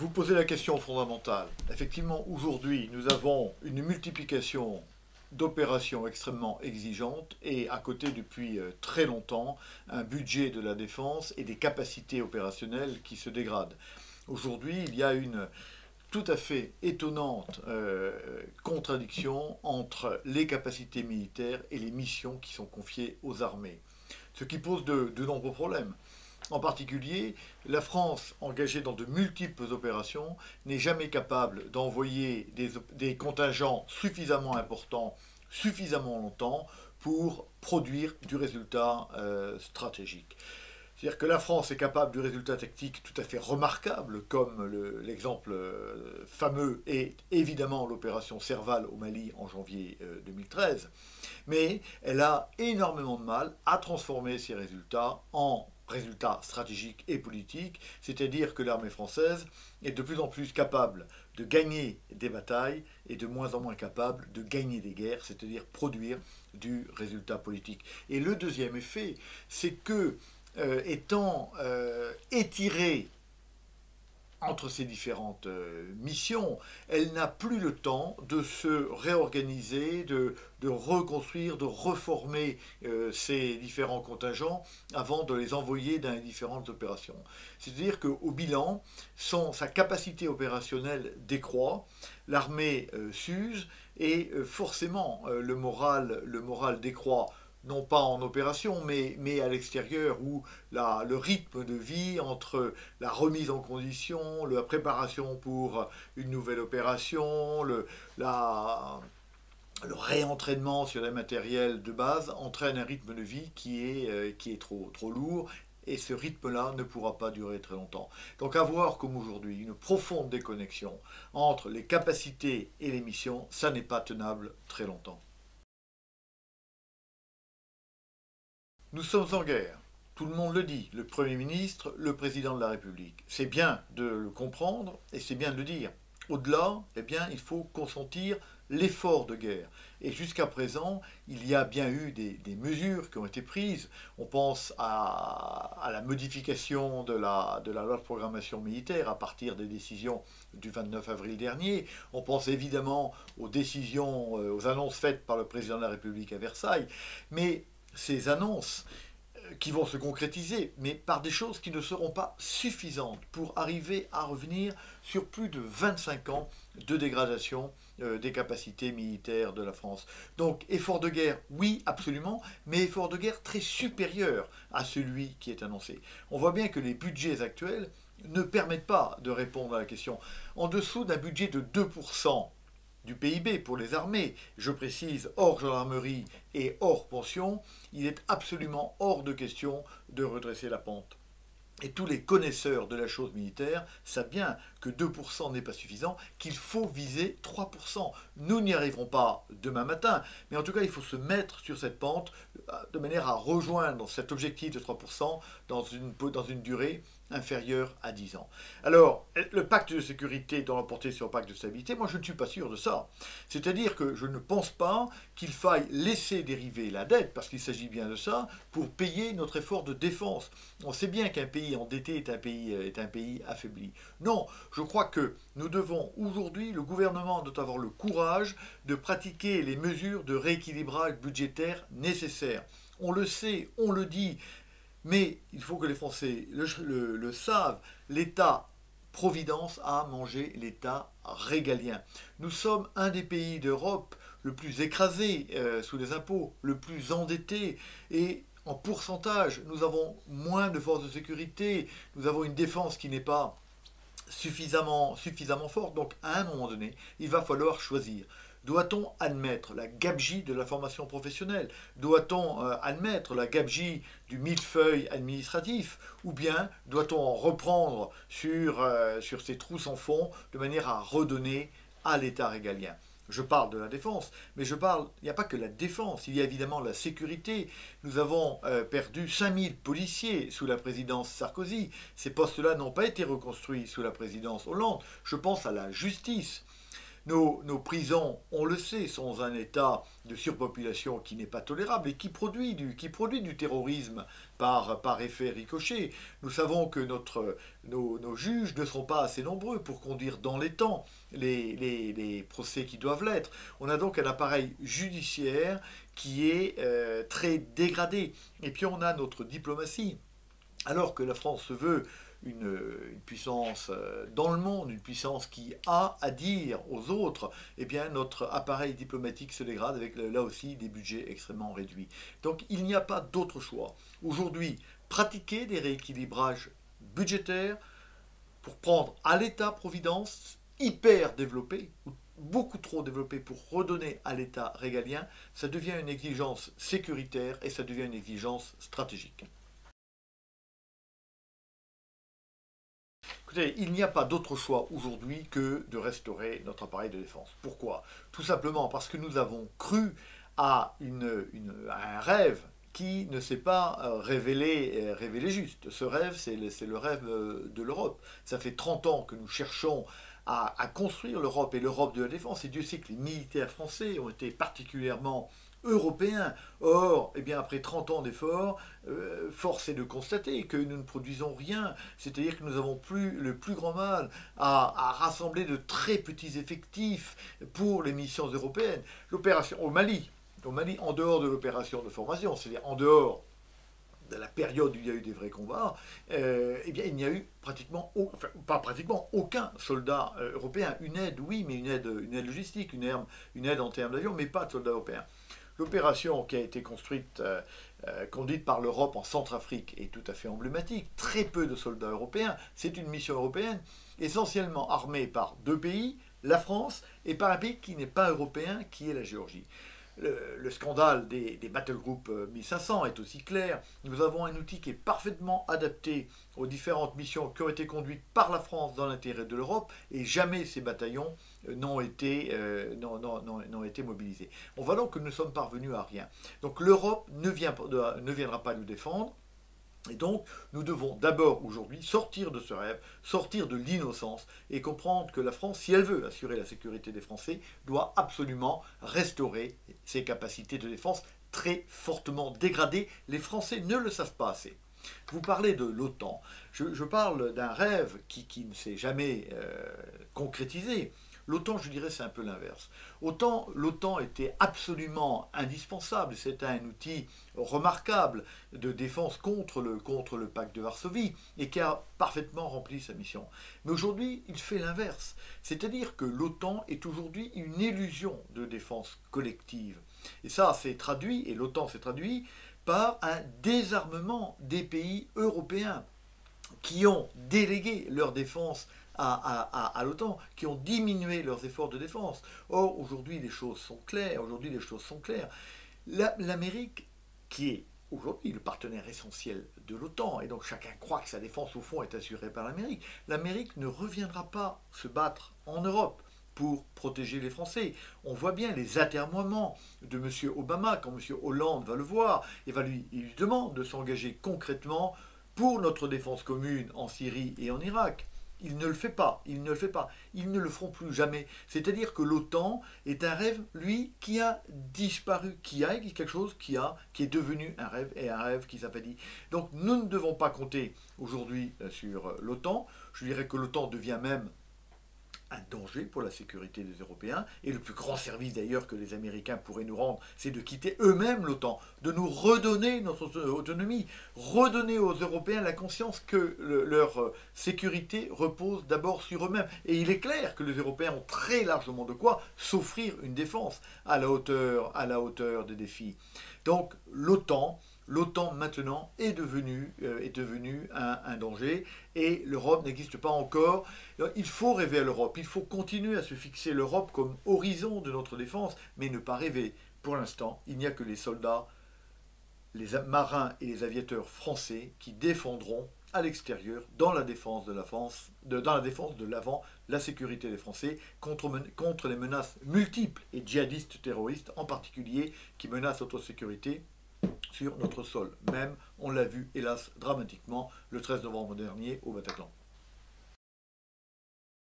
Vous posez la question fondamentale. Effectivement, aujourd'hui, nous avons une multiplication d'opérations extrêmement exigeantes et à côté, depuis très longtemps, un budget de la défense et des capacités opérationnelles qui se dégradent. Aujourd'hui, il y a une tout à fait étonnante contradiction entre les capacités militaires et les missions qui sont confiées aux armées, ce qui pose de nombreux problèmes. En particulier, la France, engagée dans de multiples opérations, n'est jamais capable d'envoyer des contingents suffisamment importants, suffisamment longtemps, pour produire du résultat stratégique. C'est-à-dire que la France est capable du résultat tactique tout à fait remarquable, comme l'exemple fameux est évidemment l'opération Serval au Mali en janvier 2013, mais elle a énormément de mal à transformer ces résultats en résultats stratégiques et politiques, c'est-à-dire que l'armée française est de plus en plus capable de gagner des batailles et de moins en moins capable de gagner des guerres, c'est-à-dire produire du résultat politique. Et le deuxième effet, c'est que étant étirée entre ces différentes missions, elle n'a plus le temps de se réorganiser, de reconstruire, de reformer ces différents contingents avant de les envoyer dans les différentes opérations. C'est-à-dire qu'au bilan, sa capacité opérationnelle décroît, l'armée s'use et forcément le moral décroît non pas en opération, mais à l'extérieur, où le rythme de vie entre la remise en condition, la préparation pour une nouvelle opération, le réentraînement sur les matériels de base entraîne un rythme de vie qui est trop lourd. Et ce rythme-là ne pourra pas durer très longtemps. Donc avoir comme aujourd'hui une profonde déconnexion entre les capacités et les missions, ça n'est pas tenable très longtemps. Nous sommes en guerre. Tout le monde le dit, le Premier ministre, le Président de la République. C'est bien de le comprendre et c'est bien de le dire. Au-delà, eh bien, il faut consentir l'effort de guerre. Et jusqu'à présent, il y a bien eu des mesures qui ont été prises. On pense à la modification de la loi de programmation militaire à partir des décisions du 29 avril dernier. On pense évidemment aux décisions, aux annonces faites par le Président de la République à Versailles. Mais ces annonces qui vont se concrétiser, mais par des choses qui ne seront pas suffisantes pour arriver à revenir sur plus de 25 ans de dégradation des capacités militaires de la France. Donc effort de guerre, oui, absolument, mais effort de guerre très supérieur à celui qui est annoncé. On voit bien que les budgets actuels ne permettent pas de répondre à la question. En dessous d'un budget de 2% du PIB pour les armées, je précise hors gendarmerie et hors pension, il est absolument hors de question de redresser la pente. Et tous les connaisseurs de la chose militaire savent bien que 2% n'est pas suffisant, qu'il faut viser 3%. Nous n'y arriverons pas demain matin, mais en tout cas il faut se mettre sur cette pente de manière à rejoindre cet objectif de 3% dans une durée inférieure à 10 ans. Alors, le pacte de sécurité doit l'emporter sur le pacte de stabilité, moi je ne suis pas sûr de ça. C'est-à-dire que je ne pense pas qu'il faille laisser dériver la dette, parce qu'il s'agit bien de ça, pour payer notre effort de défense. On sait bien qu'un pays endetté est un pays affaibli. Non, je crois que nous devons aujourd'hui, le gouvernement doit avoir le courage de pratiquer les mesures de rééquilibrage budgétaire nécessaires. On le sait, on le dit, mais il faut que les Français le savent, l'État-providence a mangé l'État régalien. Nous sommes un des pays d'Europe le plus écrasé sous les impôts, le plus endetté, et en pourcentage, nous avons moins de forces de sécurité, nous avons une défense qui n'est pas suffisamment forte. Donc à un moment donné, il va falloir choisir. Doit-on admettre la gabegie de la formation professionnelle? Doit-on admettre la gabegie du millefeuille administratif? Ou bien doit-on en reprendre sur ces trous sans fond de manière à redonner à l'État régalien? Je parle de la défense, mais il n'y a pas que la défense, il y a évidemment la sécurité. Nous avons perdu 5000 policiers sous la présidence Sarkozy. Ces postes-là n'ont pas été reconstruits sous la présidence Hollande. Je pense à la justice. Nos prisons, on le sait, sont dans un état de surpopulation qui n'est pas tolérable et qui produit du terrorisme par effet ricochet. Nous savons que nos juges ne sont pas assez nombreux pour conduire dans les temps les procès qui doivent l'être. On a donc un appareil judiciaire qui est très dégradé. Et puis on a notre diplomatie. Alors que la France se veut une puissance dans le monde, une puissance qui a à dire aux autres, eh bien notre appareil diplomatique se dégrade avec là aussi des budgets extrêmement réduits. Donc il n'y a pas d'autre choix. Aujourd'hui, pratiquer des rééquilibrages budgétaires pour prendre à l'État-providence hyper développé, ou beaucoup trop développé pour redonner à l'État régalien, ça devient une exigence sécuritaire et ça devient une exigence stratégique. Écoutez, il n'y a pas d'autre choix aujourd'hui que de restaurer notre appareil de défense. Pourquoi? Tout simplement parce que nous avons cru à un rêve qui ne s'est pas révélé juste. Ce rêve, c'est le rêve de l'Europe. Ça fait 30 ans que nous cherchons à construire l'Europe et l'Europe de la défense. Et Dieu sait que les militaires français ont été particulièrement européens. Or, eh bien, après 30 ans d'efforts, force est de constater que nous ne produisons rien. C'est-à-dire que nous avons le plus grand mal à rassembler de très petits effectifs pour les missions européennes. L'opération au Mali, en dehors de l'opération de formation, c'est-à-dire en dehors de la période où il y a eu des vrais combats, eh bien, il n'y a eu pratiquement, enfin, pas pratiquement, aucun soldat européen. Une aide, oui, mais une aide logistique, une aide en termes d'avion, mais pas de soldats européens. L'opération qui a été conduite par l'Europe en Centrafrique est tout à fait emblématique. Très peu de soldats européens. C'est une mission européenne, essentiellement armée par deux pays, la France, et par un pays qui n'est pas européen, qui est la Géorgie. Le scandale des Battle Group 1500 est aussi clair. Nous avons un outil qui est parfaitement adapté aux différentes missions qui ont été conduites par la France dans l'intérêt de l'Europe et jamais ces bataillons n'ont été mobilisés. On voit donc que nous sommes parvenus à rien. Donc l'Europe ne viendra pas nous défendre. Et donc, nous devons d'abord aujourd'hui sortir de ce rêve, sortir de l'innocence et comprendre que la France, si elle veut assurer la sécurité des Français, doit absolument restaurer ses capacités de défense très fortement dégradées. Les Français ne le savent pas assez. Vous parlez de l'OTAN. Je parle d'un rêve qui ne s'est jamais concrétisé. L'OTAN, je dirais, c'est un peu l'inverse. Autant l'OTAN était absolument indispensable, c'était un outil remarquable de défense contre le pacte de Varsovie et qui a parfaitement rempli sa mission. Mais aujourd'hui, il fait l'inverse. C'est-à-dire que l'OTAN est aujourd'hui une illusion de défense collective. Et ça, c'est traduit, et l'OTAN s'est traduit, par un désarmement des pays européens qui ont délégué leur défense à l'OTAN, qui ont diminué leurs efforts de défense. Or, aujourd'hui, les choses sont claires. L'Amérique, qui est aujourd'hui le partenaire essentiel de l'OTAN, et donc chacun croit que sa défense, au fond, est assurée par l'Amérique ne reviendra pas se battre en Europe pour protéger les Français. On voit bien les atermoiements de M. Obama, quand M. Hollande va le voir, et il lui demande de s'engager concrètement pour notre défense commune en Syrie et en Irak. Il ne le fait pas, ils ne le feront plus jamais. C'est-à-dire que l'OTAN est un rêve, lui, qui a disparu, qui a quelque chose qui est devenu un rêve, et un rêve qui s'affadit. Donc nous ne devons pas compter aujourd'hui sur l'OTAN. Je dirais que l'OTAN devient même un danger pour la sécurité des Européens. Et le plus grand service d'ailleurs que les Américains pourraient nous rendre, c'est de quitter eux-mêmes l'OTAN, de nous redonner notre autonomie, redonner aux Européens la conscience que leur sécurité repose d'abord sur eux-mêmes. Et il est clair que les Européens ont très largement de quoi s'offrir une défense à la hauteur des défis. Donc l'OTAN maintenant est devenu un danger et l'Europe n'existe pas encore. Il faut rêver à l'Europe, il faut continuer à se fixer l'Europe comme horizon de notre défense, mais ne pas rêver. Pour l'instant, il n'y a que les soldats, les marins et les aviateurs français qui défendront à l'extérieur, dans la défense de l'avant, la sécurité des Français contre les menaces multiples et djihadistes terroristes en particulier qui menacent notre sécurité sur notre sol. Même, on l'a vu hélas dramatiquement le 13 novembre dernier au Bataclan.